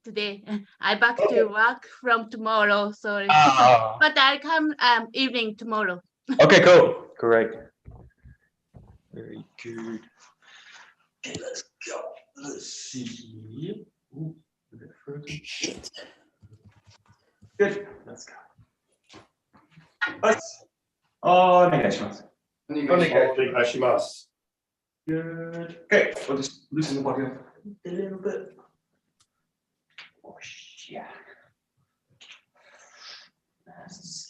today. I back to work from tomorrow, sorry. Ah. But I come evening tomorrow. Okay, cool. Great. Very good. Okay, let's go. Let's see. Ooh, a bit further. Good. Let's go. Right. Oh, onegaishimasu. Onegaishimasu. Good. Okay, we'll just loosen the body up a little bit. Oh, yeah. Nice.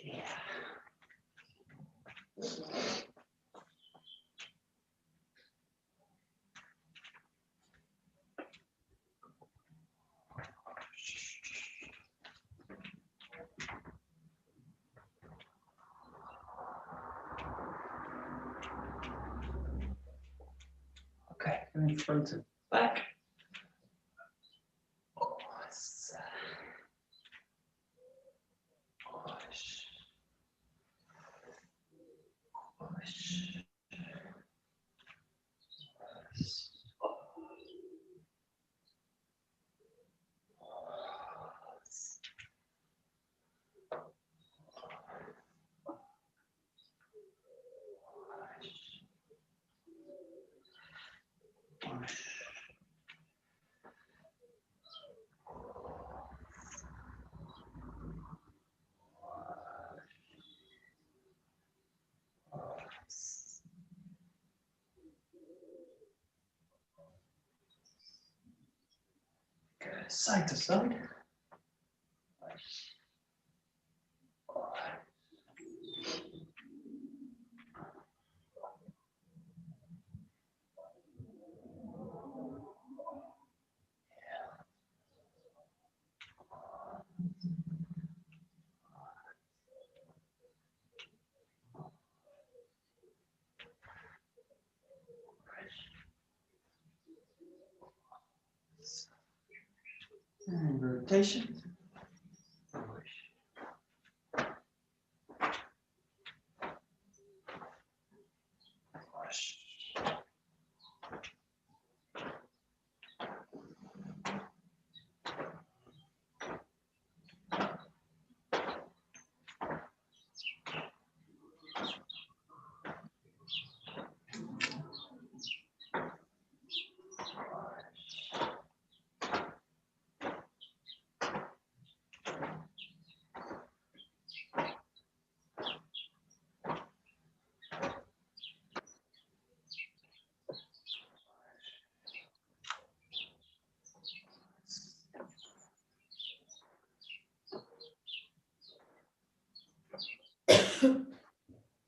Yeah. Okay, going front and back. Good. Side to side. And rotation.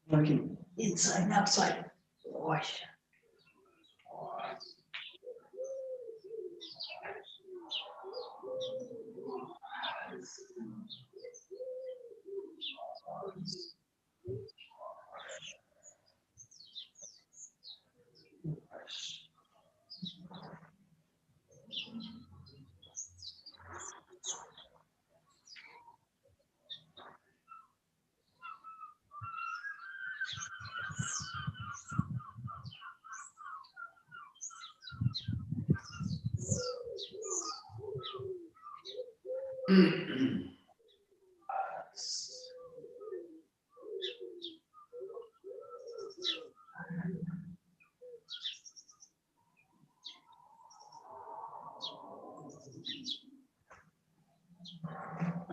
Working inside and outside.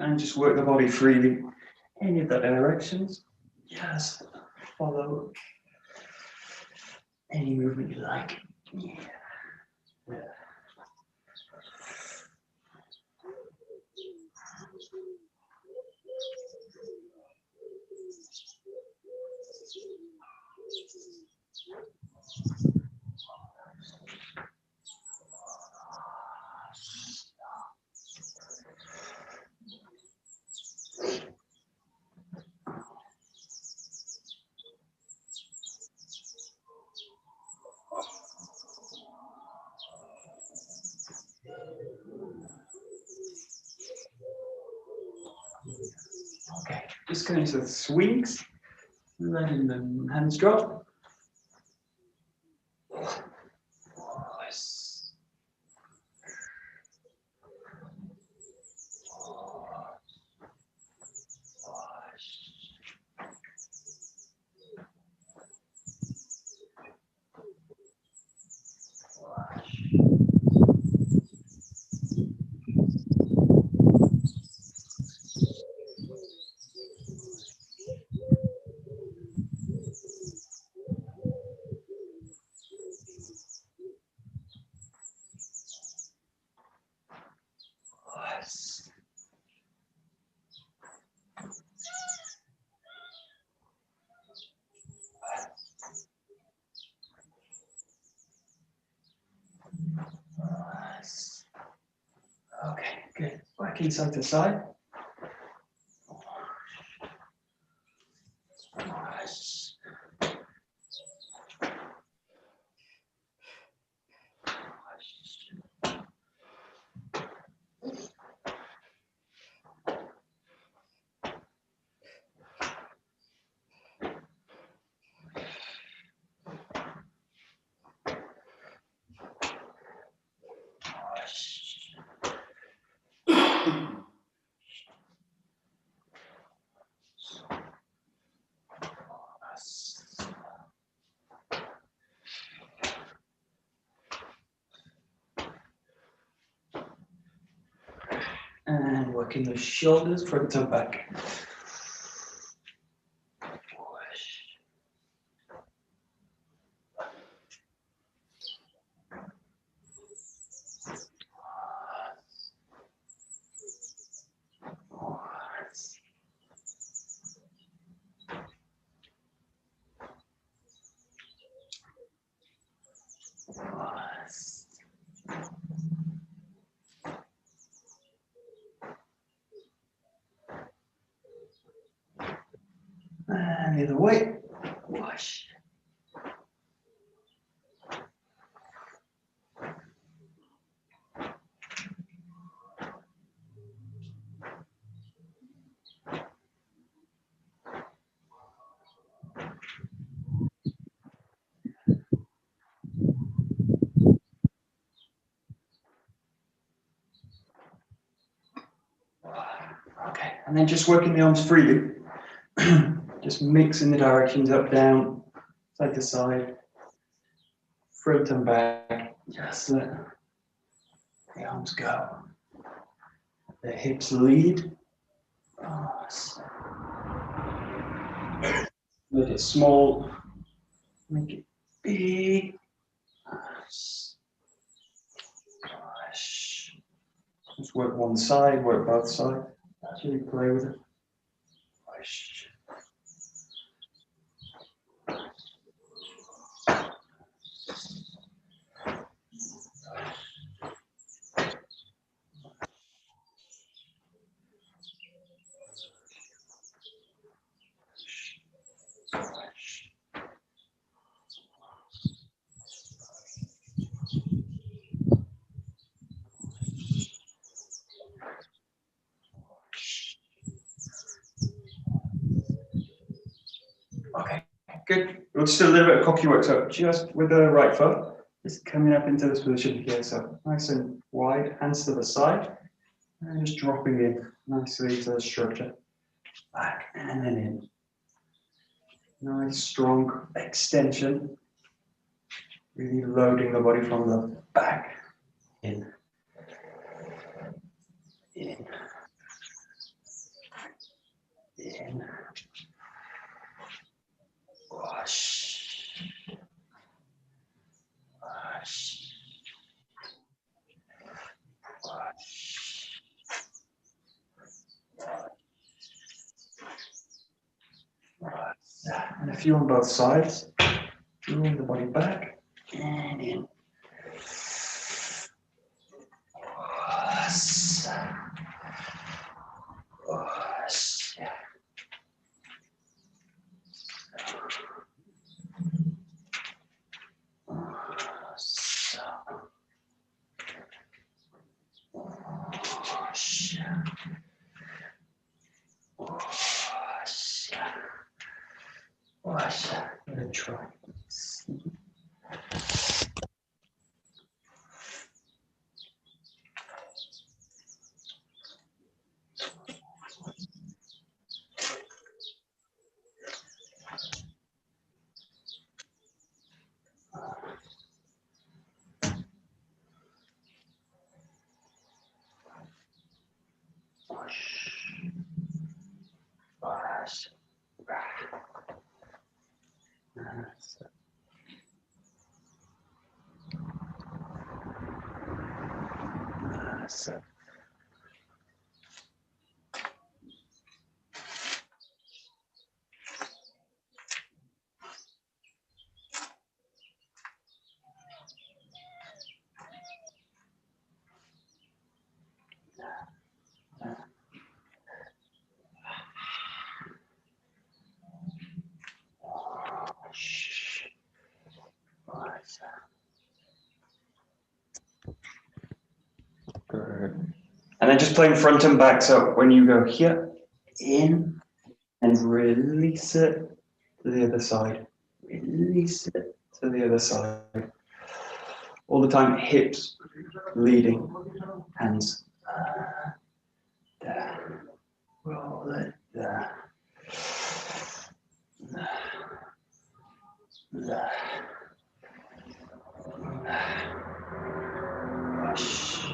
And just work the body freely. Any of the directions. Just follow any movement you like. Yeah. Yeah. Just going to swings, letting the hands drop. Okay, good. Working side to side. And working the shoulders, front and back. And the other way. Wash. Okay, and then just working the arms freely. Just mixing the directions up, down, side to side, front and back. Just let the arms go. The hips lead. Make it small, make it big. Just work one side, work both sides. Actually play with it. Okay, good. We'll just do a little bit of cocky work. So just with the right foot, just coming up into this position here. So nice and wide, hands to the side, and just dropping in nicely to the structure. Back and then in. Nice, strong extension. Really loading the body from the back. In. In. In. Wash. Wash. Wash. And a few on both sides. Drawing the body back and in. Wash. Wash. try. Good. And then just playing front and back. So when you go here, in, and release it to the other side. Release it to the other side. All the time, hips leading, hands there. Roll it there. There. Push.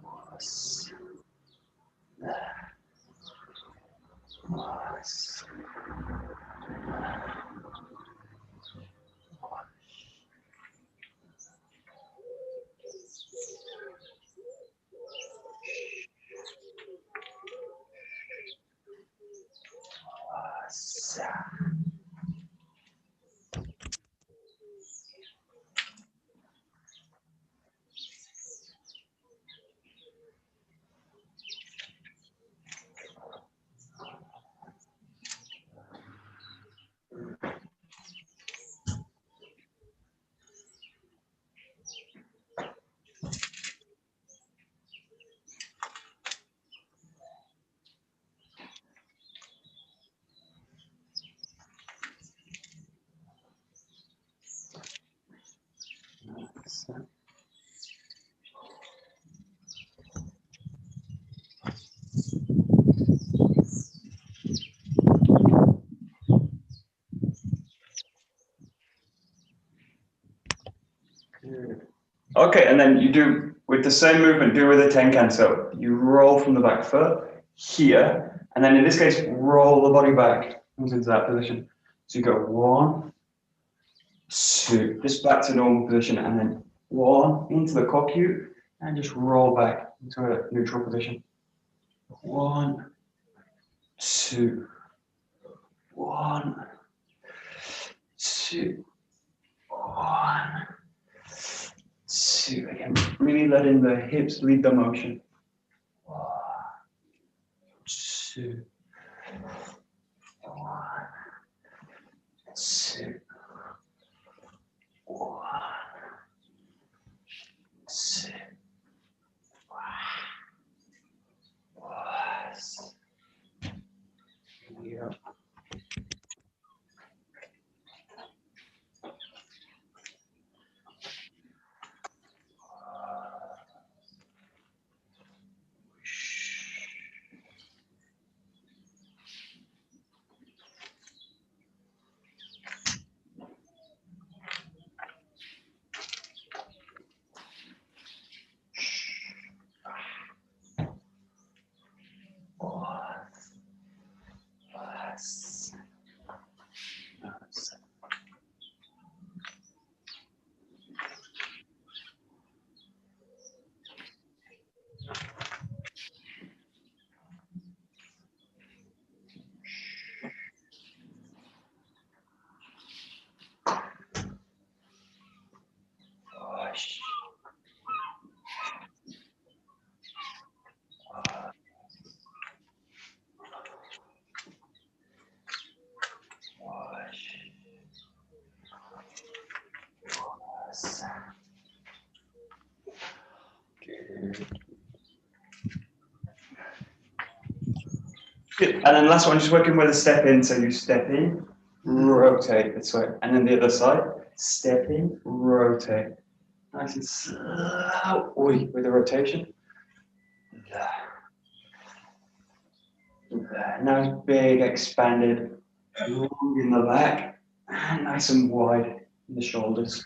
Was. There. Was. Okay, and then you do with the same movement, do with a tenkan. So you roll from the back foot here, and then in this case, roll the body back into that position. So you go 1, 2, just back to normal position, and then 1 into the 𝒂𝒂𝒄𝒄, and just roll back into a neutral position. 1, 2, 1, 2, 1, 2. Again, really letting the hips lead the motion. 1, 2, 1, 2, 1, 2, 1. Yeah. Good. And then last one, just working with a step in. So you step in rotate this way. And then the other side, step in, rotate. Nice and slow, with the rotation. Nice, big, expanded, long in the back, and nice and wide in the shoulders.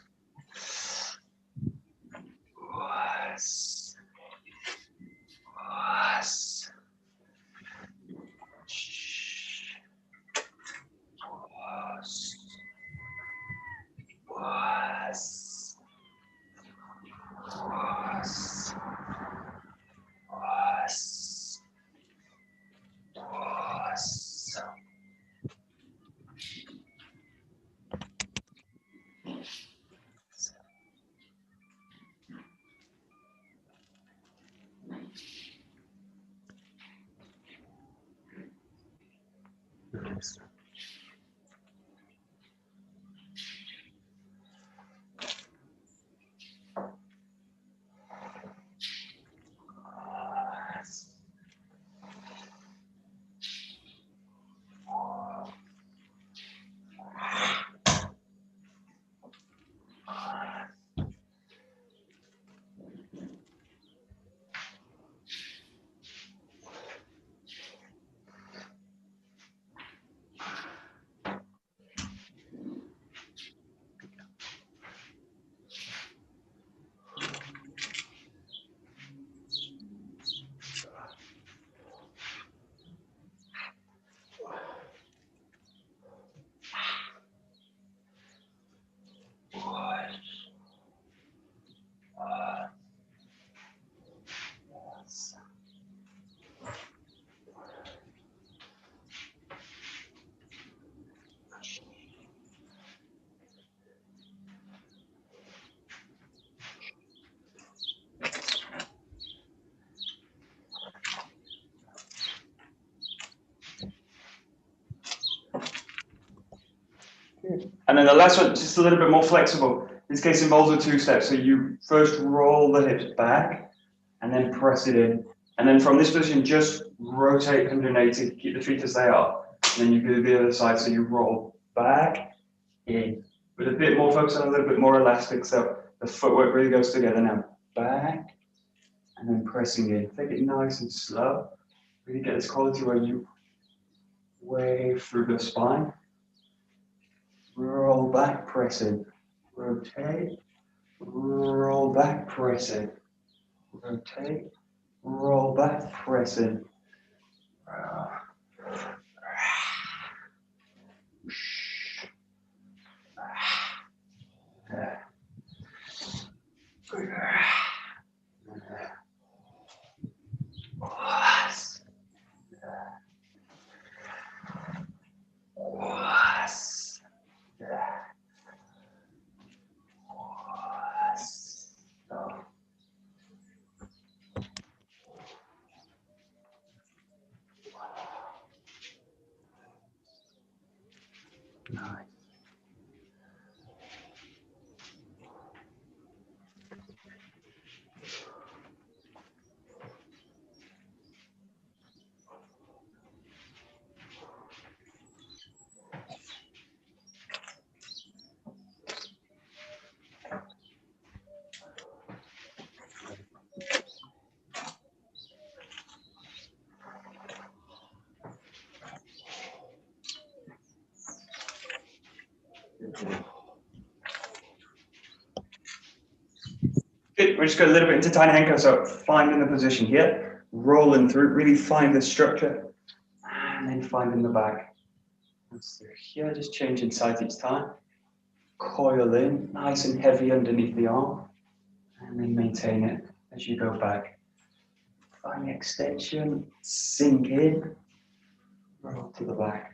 And then the last one, just a little bit more flexible. This case involves a two-step. So you first roll the hips back and then press it in. And then from this position, just rotate 180, keep the feet as they are. And then you do the other side. So you roll back, in, with a bit more focus on a little bit more elastic. So the footwork really goes together now. Back, and then pressing in. Take it nice and slow. Really get this quality where you wave through the spine. Roll back, press in. Rotate. Roll back, press in. Rotate. Roll back, press in. Nice. Good. We're just going a little bit into tiny henko. So finding the position here, rolling through, really find the structure, and then finding the back. So here, just changing sides each time. Coil in, nice and heavy underneath the arm, and then maintain it as you go back. Find the extension, sink in, roll to the back.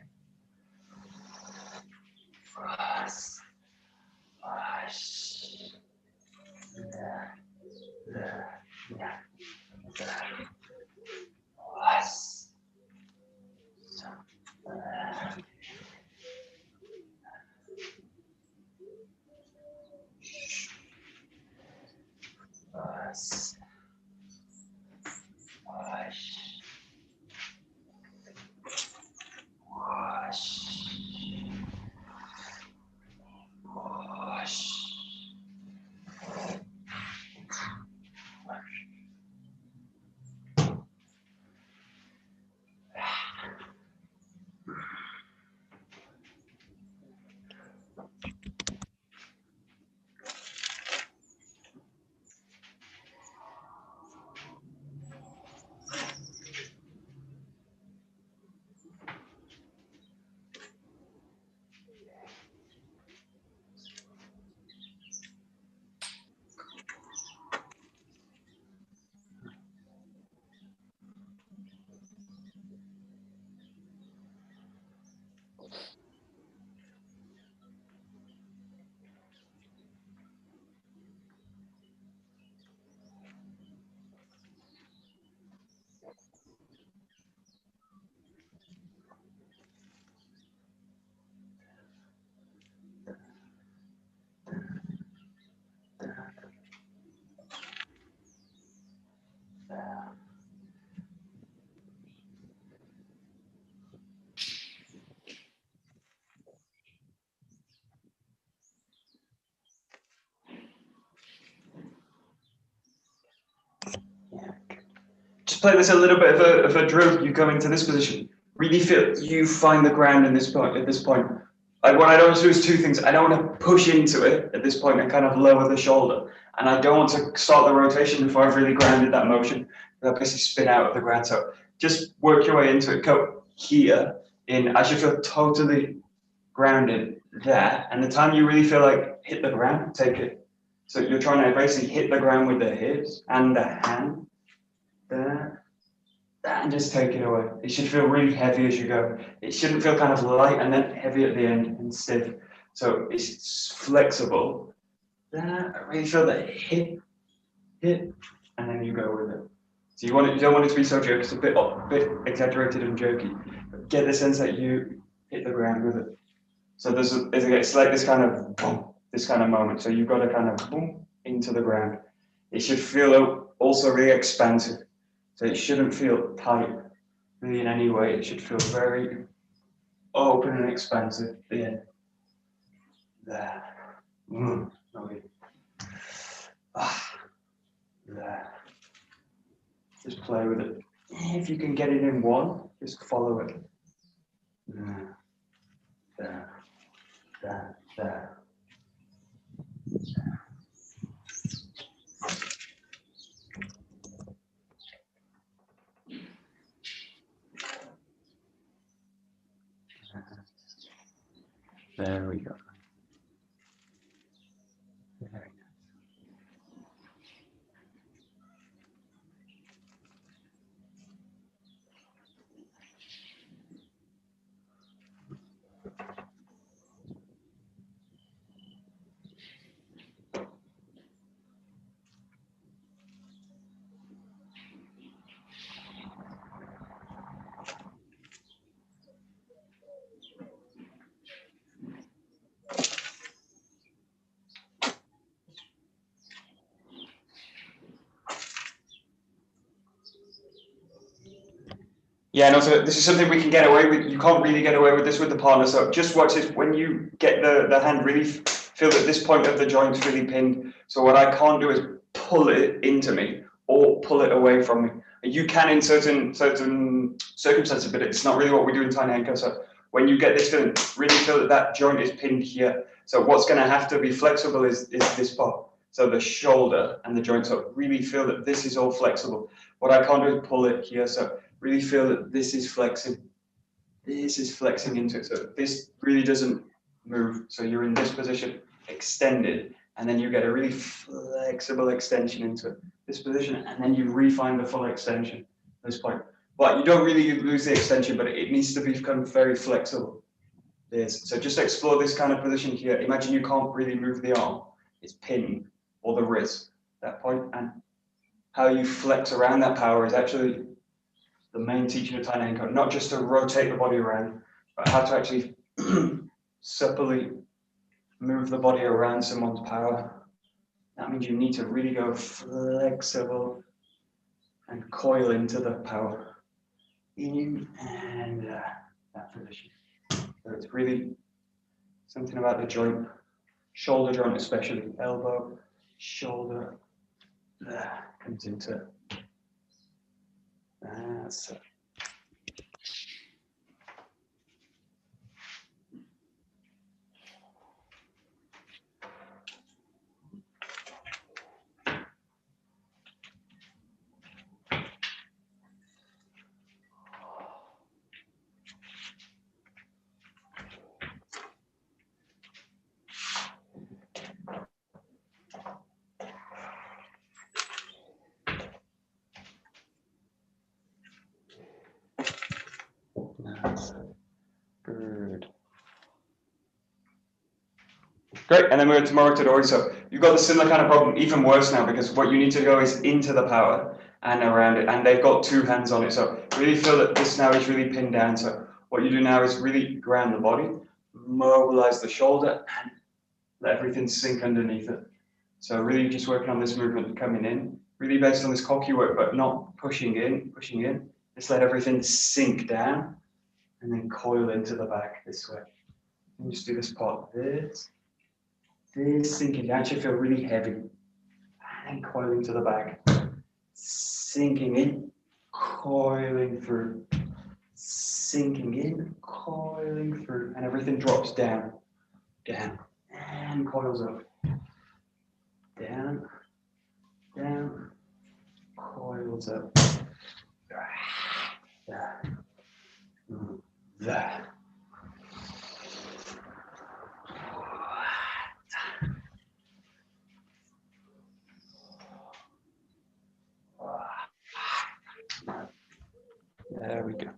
just play this a little bit of a drill. You come into this position, really feel you find the ground in this point. At this point, what I don't want to do is two things. I don't want to push into it at this point and kind of lower the shoulder, and I don't want to start the rotation before I've really grounded that motion. I'll basically spin out of the ground. So just work your way into it. Go here in. I should feel totally grounded there, and the time you really feel like hit the ground, take it. So you're trying to basically hit the ground with the hips and the hand. There, and just take it away. It should feel really heavy as you go. It shouldn't feel kind of light and then heavy at the end and stiff. So it's flexible. There, I really feel that hit, and then you go with it. So you don't want it to be so jerky. It's a bit exaggerated and jerky. But get the sense that you hit the ground with it. So it's like this kind of boom, this kind of moment. So you've got to kind of boom into the ground. It should feel also really expansive. So it shouldn't feel tight really in any way. It should feel very open and expansive at the end. There. Okay. There. Just play with it. If you can get it in one, just follow it. There. There. There. There. There we go. Very nice. Yeah, and also this is something we can get away with. You can't really get away with this with the partner. So just watch this. When you get the hand really feel that this point of the joint's really pinned. So what I can't do is pull it into me or pull it away from me. You can in certain circumstances, but it's not really what we do in tiny ankle. So when you get this feeling, really feel that joint is pinned here. So what's going to have to be flexible is this part. So the shoulder and the joint. So really feel that this is all flexible. What I can't do is pull it here. So really feel that this is flexing. This is flexing into it. So this really doesn't move. So you're in this position, extended, and then you get a really flexible extension into this position, and then you refine the full extension at this point. But you don't really lose the extension, but it needs to become very flexible. So just explore this kind of position here. Imagine you can't really move the arm. It's pinned, or the wrist, that point, and how you flex around that power is actually the main teaching of tiny ankle, not just to rotate the body around, but how to actually supplely move the body around someone's power. That means you need to really go flexible and coil into the power. In and that position. So it's really something about the joint, shoulder joint especially, elbow, shoulder, comes into it. That's it. Good. Great, and then we're to 𝒂𝒂𝒿. So you've got the similar kind of problem, even worse now, because what you need to go is into the power and around it, and they've got two hands on it. So really feel that this now is really pinned down. So what you do now is really ground the body, mobilize the shoulder, and let everything sink underneath it. So really just working on this movement coming in, really based on this koki work, but not pushing in. Just let everything sink down and then coil into the back this way. And just do this part, this sinking down, should feel really heavy. And coiling to the back, sinking in, coiling through, sinking in, coiling through, and everything drops down, down, and coils up. Down, down, coils up. There. There. There we go.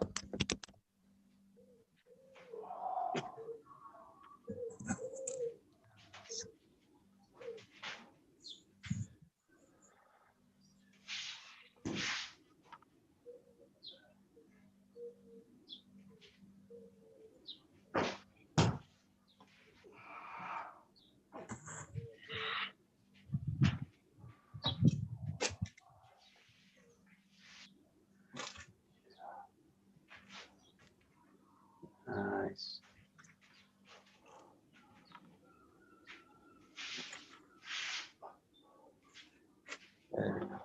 Nice. There we go.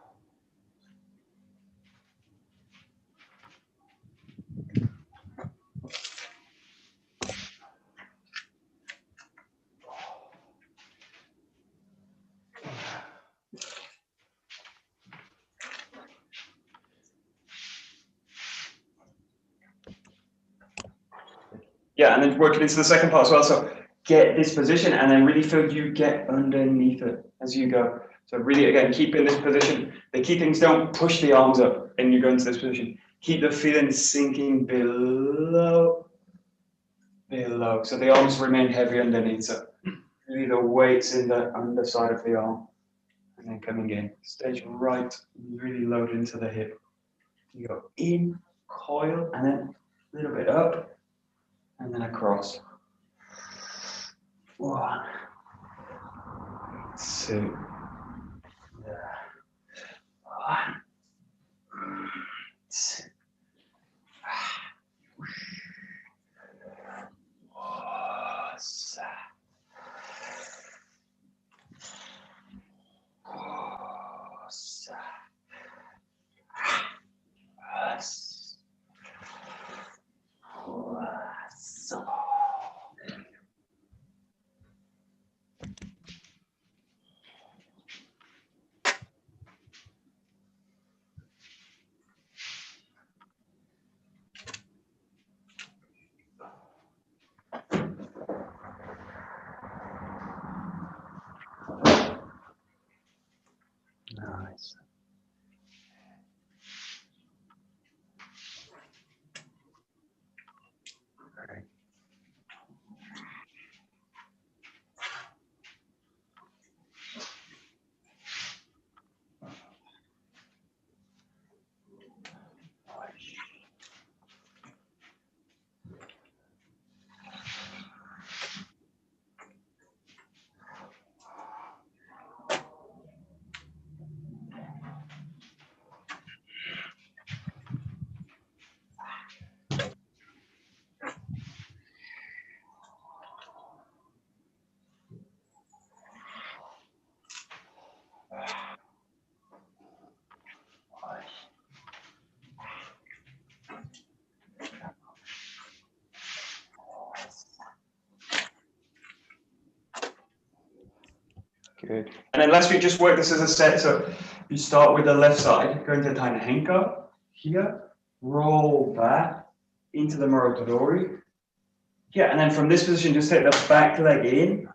Yeah, and then working into the second part as well. So get this position and then really feel you get underneath it as you go. So really, again, keep in this position. The key things, don't push the arms up and you go into this position. Keep the feeling sinking below, below. So the arms remain heavy underneath. So really the weight's in the underside of the arm. And then coming in, stage right, really load into the hip. You go in, coil, and then a little bit up. And then across. 1, 2, 1, 2. Nice. Great. Good. And then last week, just work this as a set. So you start with the left side, go into Taina Henka, here, roll back into the Morotodori. Yeah, and then from this position, just take the back leg in,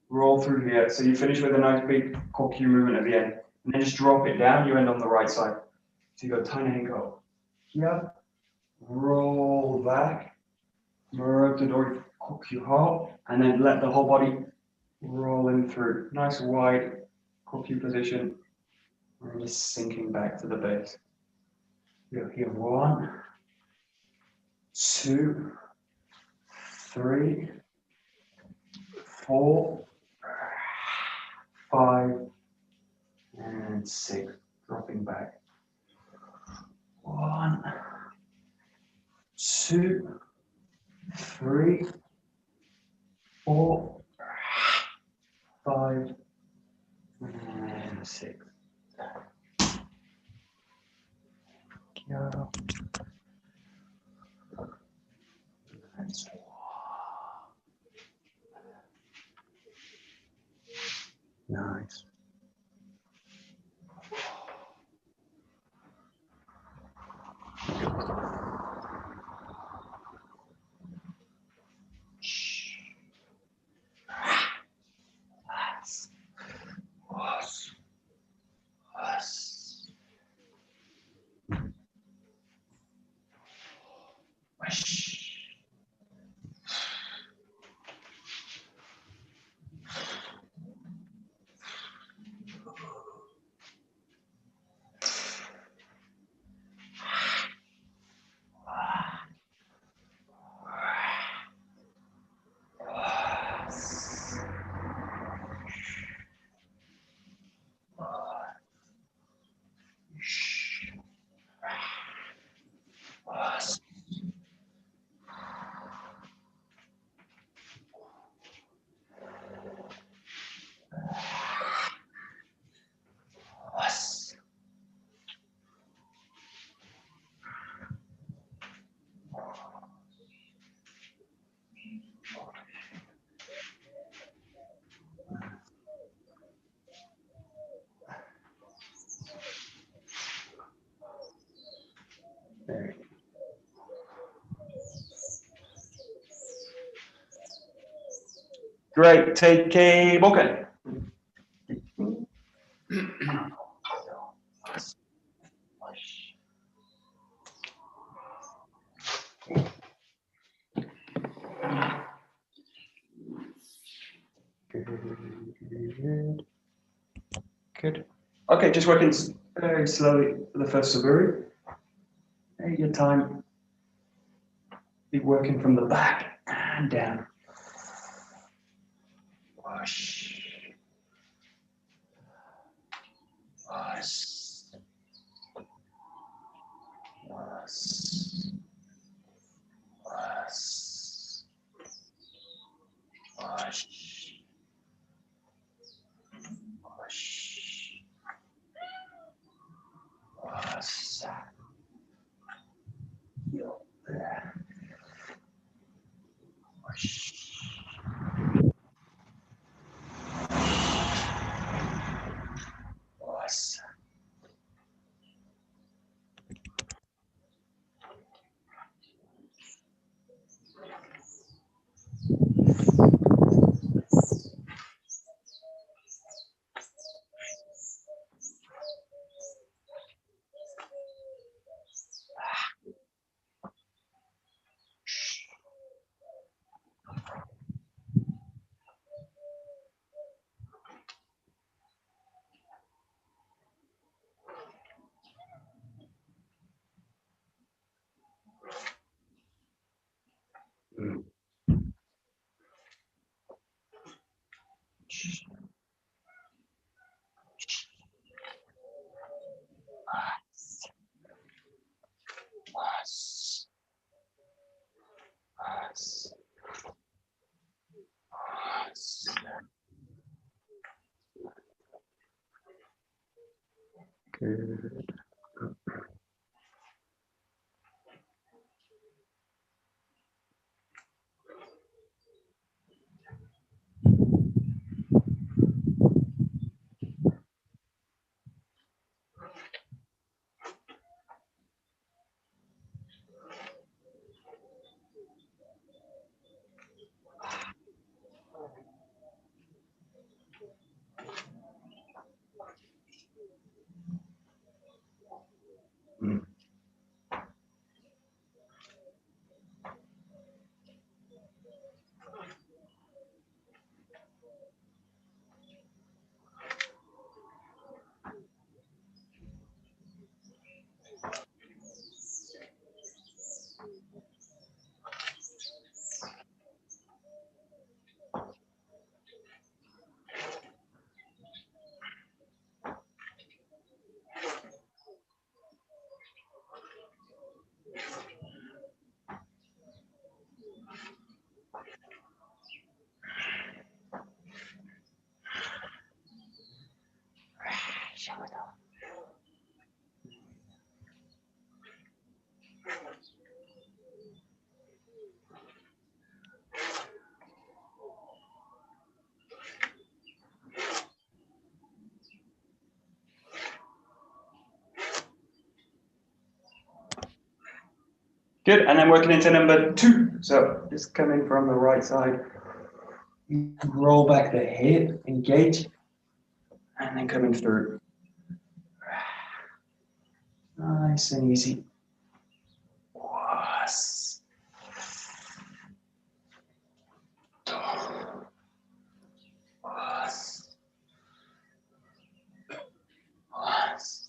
roll through here. So you finish with a nice big kokyu movement at the end. And then just drop it down, you end on the right side. So you go Taina Henka, here, roll back, Morotodori kokyu ho, and then let the whole body rolling through. Nice wide kokyu position. And just sinking back to the base. Go here, 1, 2, 3, 4, 5, and 6. Dropping back. 1, 2, 3, 4, 5, and 6. Nice. Great, take a bokken. Good. Okay, just working very slowly for the first saburi. Take your time. Be working from the back and down. Wash. Wash. Wash. Wash. Wash. Wash. Wash. There. Wash. Wash. Good. Good, and then working into number 2. So just coming from the right side. Roll back the hip, engage, and then coming through. Nice and easy. Was. Was. Was. Was.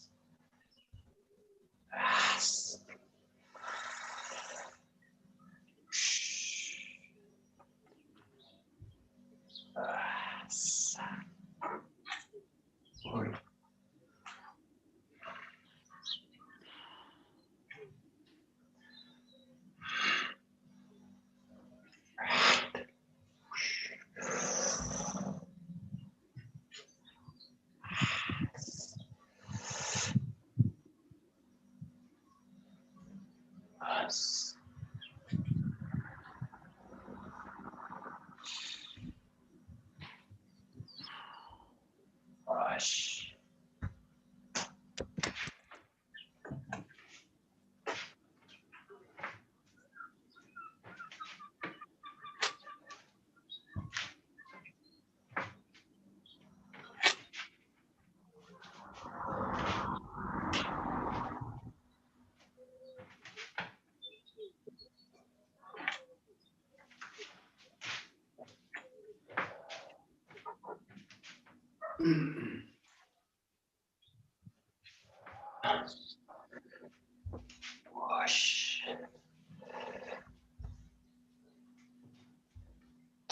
Wash.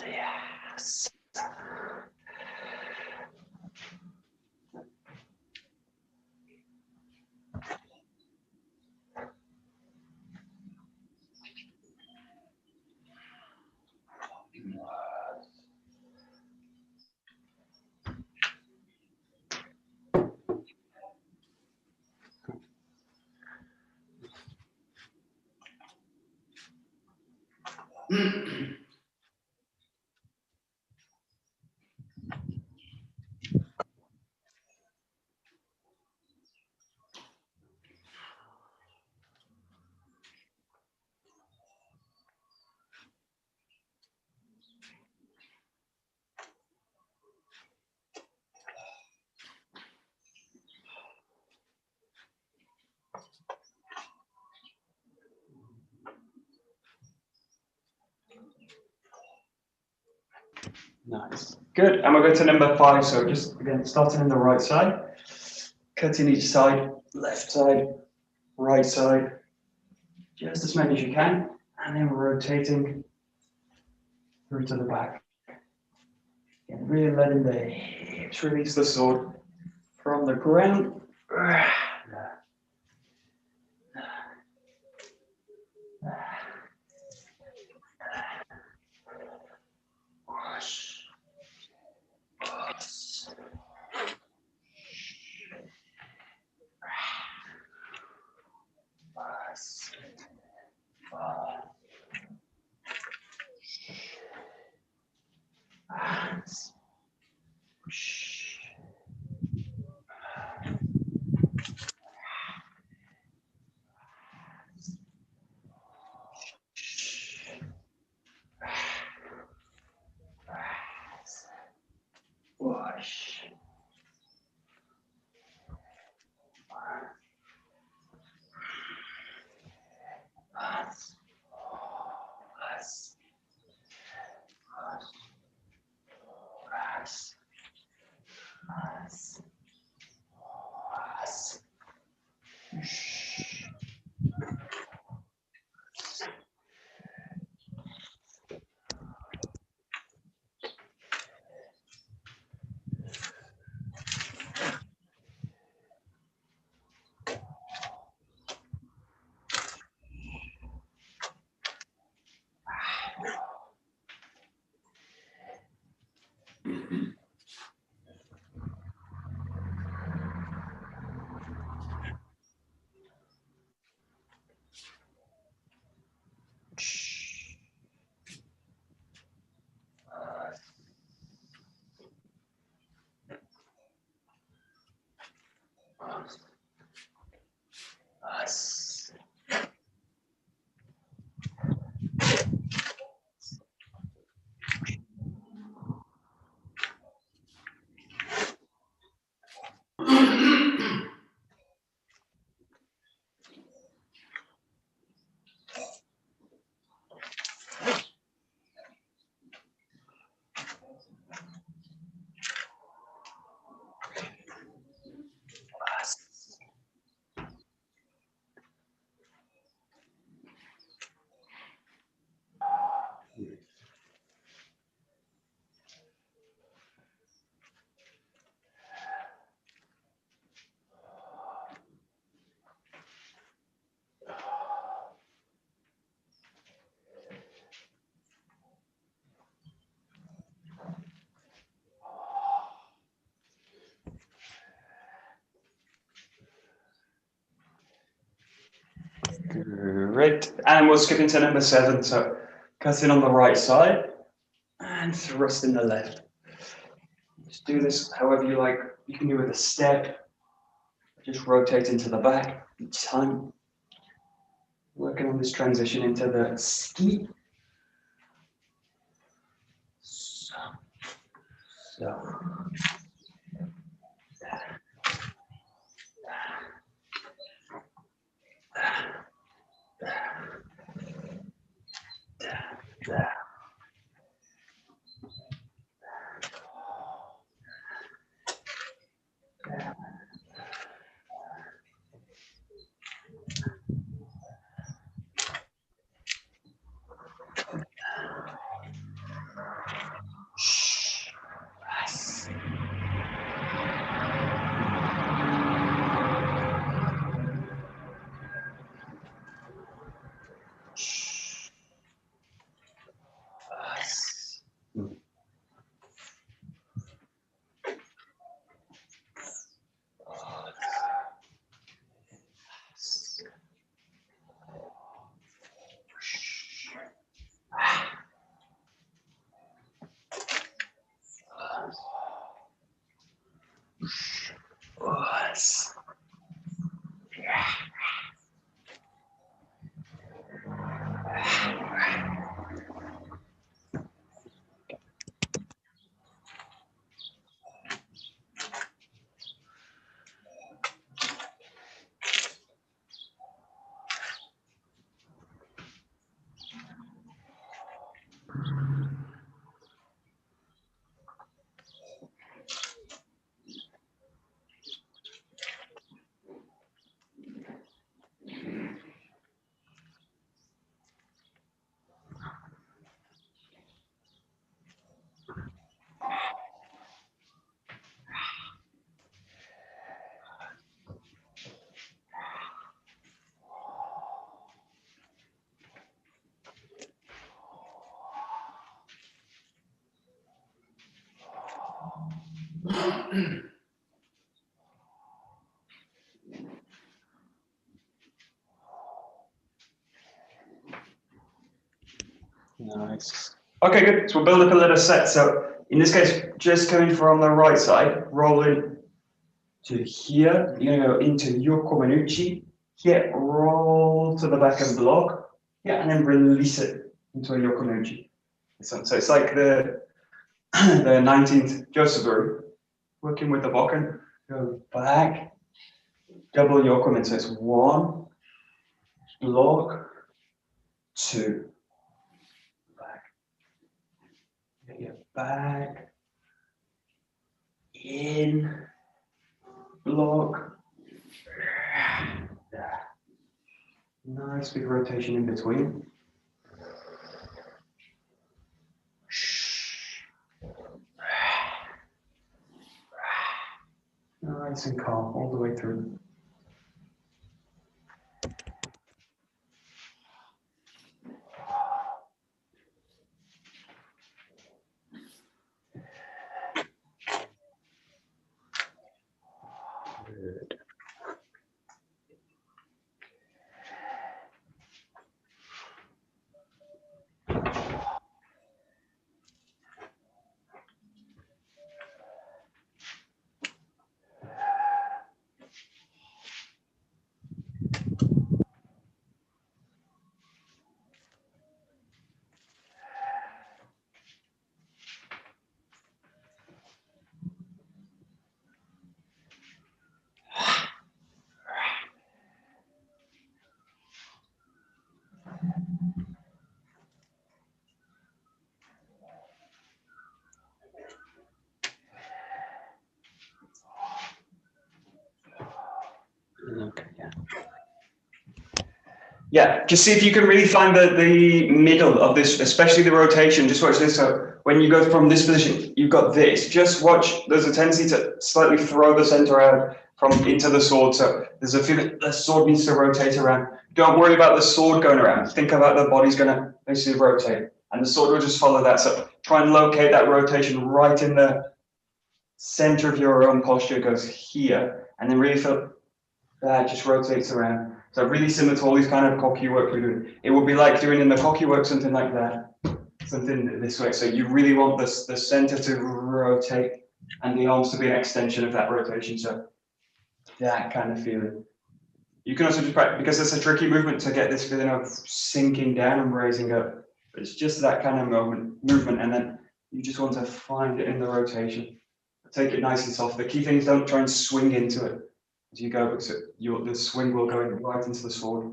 Yes. Nice. Good. And we'll go to number 5. So just again, starting in the right side, cutting each side, left side, right side, just as many as you can, and then rotating through to the back. And really letting the hips release the sword from the ground. Great. And we'll skip into number 7. So cut in on the right side and thrust in the left. Just do this however you like. You can do it with a step. Just rotate into the back each time. Working on this transition into the ski. So. Nice. Okay, good. So we'll build up a little set. So in this case, just coming from the right side, rolling to here. You're going to go into yokomenuchi. Here, roll to the back of the block. Yeah, and then release it into a yokomenuchi. So it's like the 19th Joseburu, working with the BOKKEN. Go back, double yokomen. So it's 1, block, 2. Back, in, block, nice big rotation in between. Nice and calm all the way through. Good. Okay, yeah. Yeah, just see if you can really find the middle of this, especially the rotation. Just watch this. So when you go from this position, you've got this. Just watch, there's a tendency to slightly throw the center out from into the sword. So there's a feeling the sword needs to rotate around. Don't worry about the sword going around. Think about the body's going to basically rotate. And the sword will just follow that. So try and locate that rotation right in the center of your own posture. It goes here. And then really feel that just rotates around. So really similar to all these kind of koki work we're doing. It would be like doing in the koki work something like that, something this way. So you really want the center to rotate and the arms to be an extension of that rotation. So that kind of feeling. You can also just practice, because it's a tricky movement to get this feeling of sinking down and raising up. It's just that kind of movement, and then you just want to find it in the rotation. Take it nice and soft. The key thing is don't try and swing into it as you go, because the swing will go right into the sword.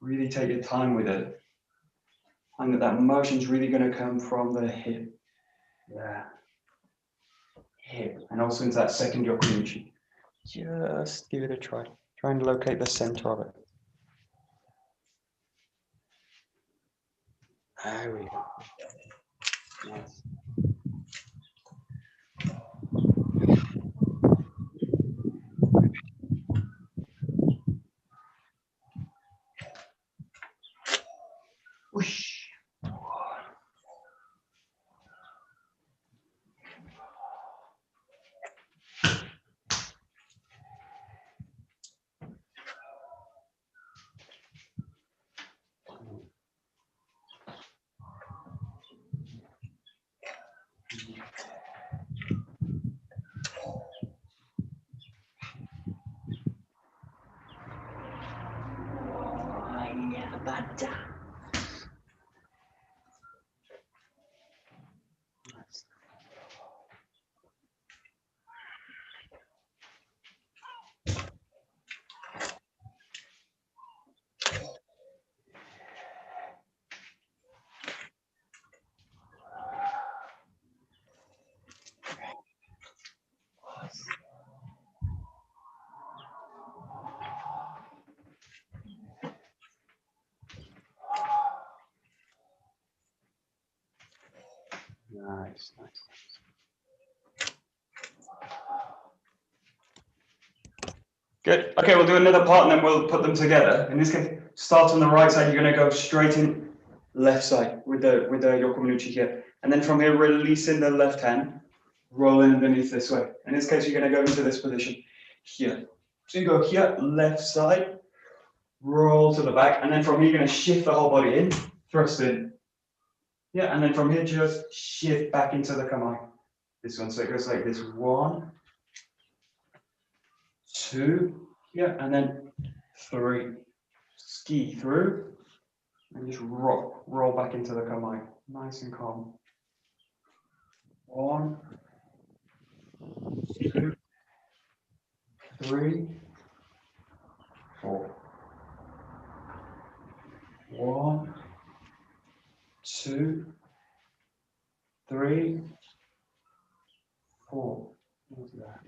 Really take your time with it. Find that motion is really going to come from the hip. Yeah. Hip. And also into that second yokunuchi. Just give it a try. Try and locate the center of it. There we go. Nice. Whoosh. Nice, nice. Good. Okay, we'll do another part and then we'll put them together. In this case, start on the right side. You're going to go straight in left side with the yokomunuchi here, and then from here, releasing the left hand, rolling underneath this way. In this case, you're going to go into this position here. So you go here, left side, roll to the back, and then from here, you're going to shift the whole body in, thrust in. Yeah, and then from here, just shift back into the kamae. This one, so it goes like this: 1, 2, yeah, and then 3. Ski through, and just roll back into the kamae. Nice and calm. 1, 2, 3, 4. 1, 2, 3, 4. What's that?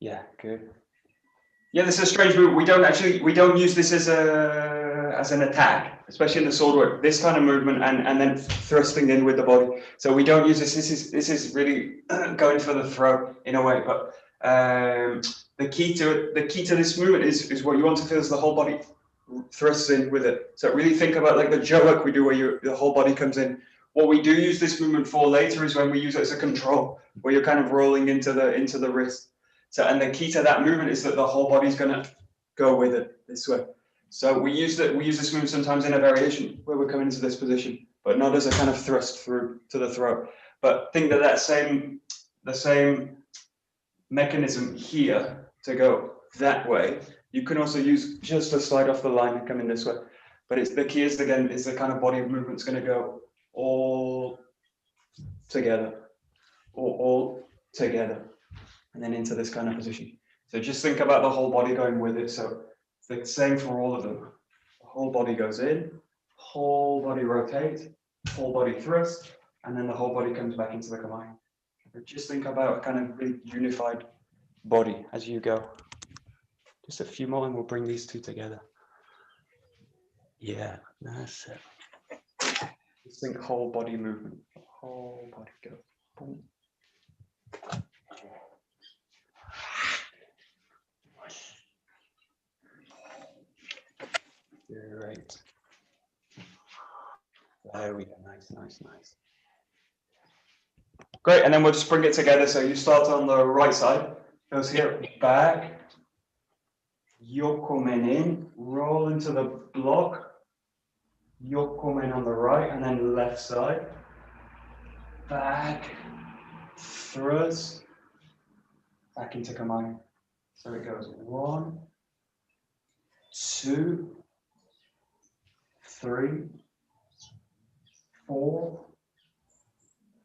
Yeah, good. Yeah, this is a strange move. We don't use this as an attack, especially in the sword work. This kind of movement and then thrusting in with the body. So we don't use this. This is really going for the throat in a way. But the key to this movement is what you want to feel is the whole body thrusts in with it. So really think about like the jo work we do where the whole body comes in. What we do use this movement for later is when we use it as a control, where you're kind of rolling into the wrist. So, and the key to that movement is that the whole body's going to go with it this way. So we use this movement sometimes in a variation where we're coming into this position, but not as a kind of thrust through to the throat. But think that the same mechanism here to go that way. You can also use just a slide off the line and come in this way. But it's the key is again is the kind of body movement's going to go all together, or all together. And then into this kind of position. So just think about the whole body going with it. So it's the same for all of them. The whole body goes in, whole body rotates, whole body thrust, and then the whole body comes back into the kamae. But just think about a kind of really unified body as you go. Just a few more and we'll bring these two together. Yeah, that's it. Just think whole body movement. Whole body go. Boom. Great. There we go. Nice, nice, nice. Great. And then we'll just bring it together. So you start on the right side. Goes here, back. Yokomen in. Roll into the block. Yokomen on the right. And then left side. Back. Thrust. Back into kamae. So it goes 1, 2, 3, 4,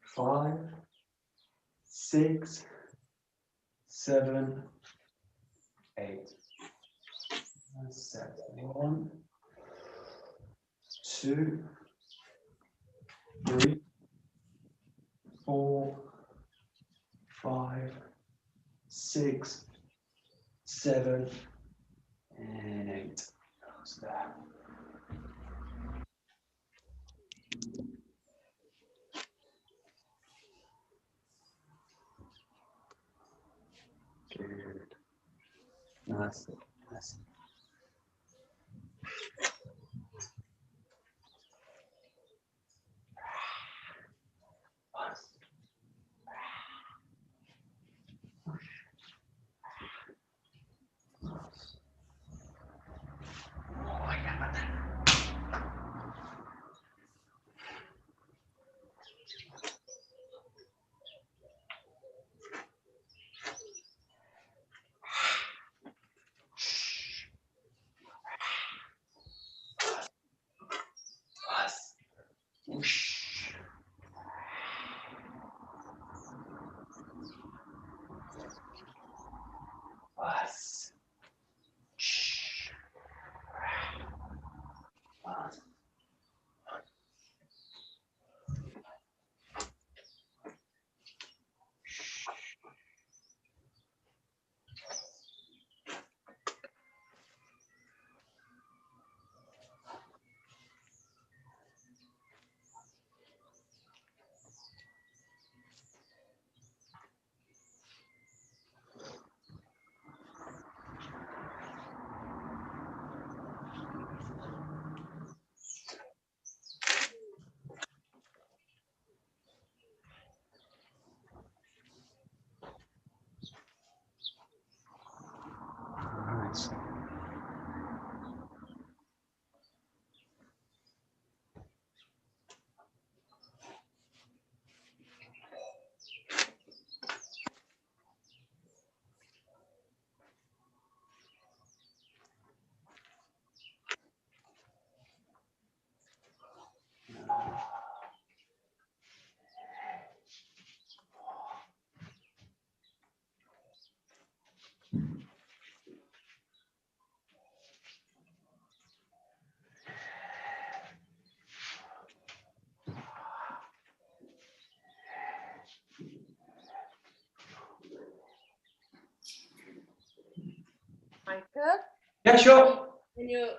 5, 6, 7, 8. That's set. 1, 2, 3, 4, 5, 6, 7, and 8. That's that. Good. Nice. Nice. Michael, Yeah, sure. when you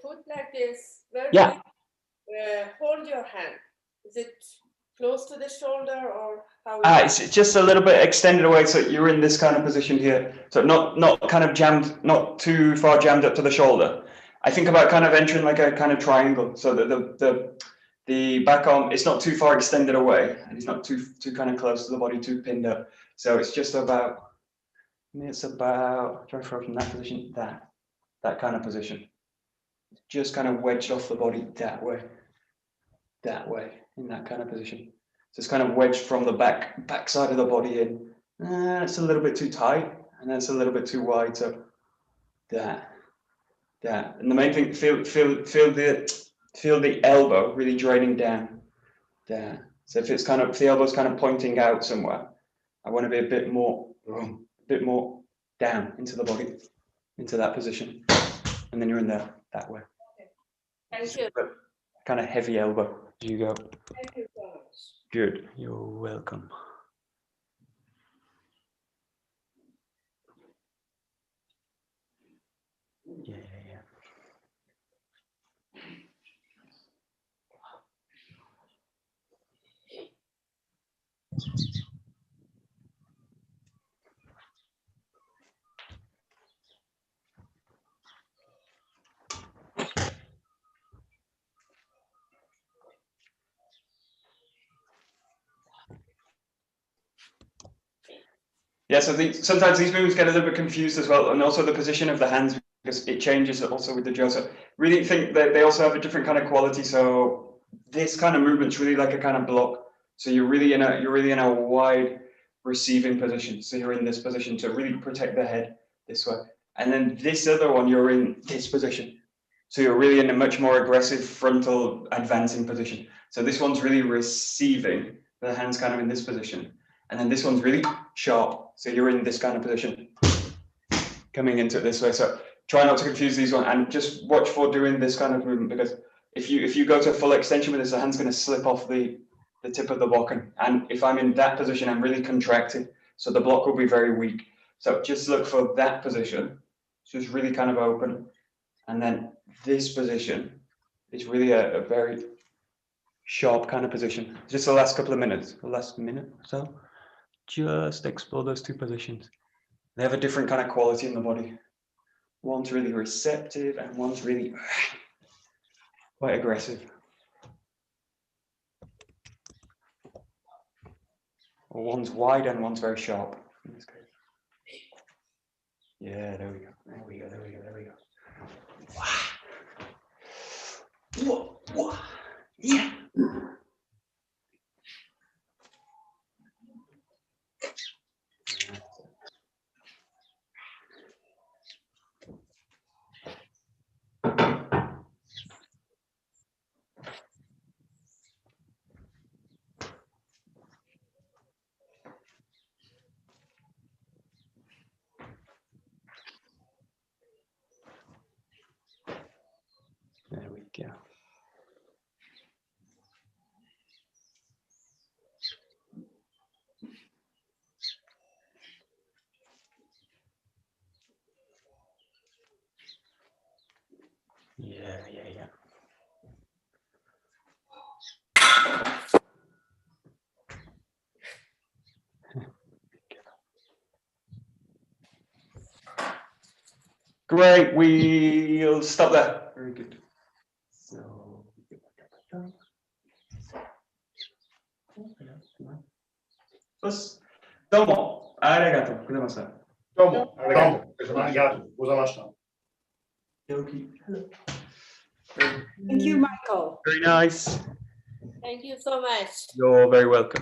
put like this, where Yeah. do you hold your hand? Is it close to the shoulder or how? It's just a little bit extended away, so you're in this kind of position here. So not kind of jammed, not too far jammed up to the shoulder. I think about kind of entering like a kind of triangle, so that the back arm, it's not too far extended away, and it's not too kind of close to the body, too pinned up. So it's just about, try to throw from that position, that kind of position. Just kind of wedged off the body that way, in that kind of position. So it's kind of wedged from the back side of the body in. It's a little bit too tight, and then it's a little bit too wide. So that. And the main thing, feel the elbow really draining down. There. So if the elbow's kind of pointing out somewhere, I want to be a bit more down into the body, into that position, and then you're in there that way. Thank you. Kind of heavy elbow as you go. Thank you so much. Good. You're welcome. Yeah. Yeah, so sometimes these movements get a little bit confused as well, and also the position of the hands, because it changes also with the Jo. So really think that they also have a different kind of quality. So this kind of movement's really like a kind of block. So you're really in a wide receiving position. So you're in this position to really protect the head this way. And then this other one, you're in this position. So you're really in a much more aggressive frontal advancing position. So this one's really receiving, the hand's kind of in this position. And then this one's really sharp. So you're in this kind of position, coming into it this way. So try not to confuse these ones, and just watch for doing this kind of movement, because if you go to full extension with this, the hand's going to slip off the tip of the bokken. And if I'm in that position, I'm really contracted. So the block will be very weak. So just look for that position. Just really kind of open. And then this position is really a very sharp kind of position. Just the last couple of minutes, the last minute or so. Just explore those two positions. They have a different kind of quality in the body. One's really receptive and one's really quite aggressive. Or one's wide and one's very sharp in this case. Yeah, there we go. There we go. Whoa. Yeah. There we go. Yeah. Great, we'll stop there. Very good. So, domo, arigato, gozaimasu. Domo, arigato, gozaimasu. Hello. Thank you, Michael. Very nice. Thank you so much. You're very welcome.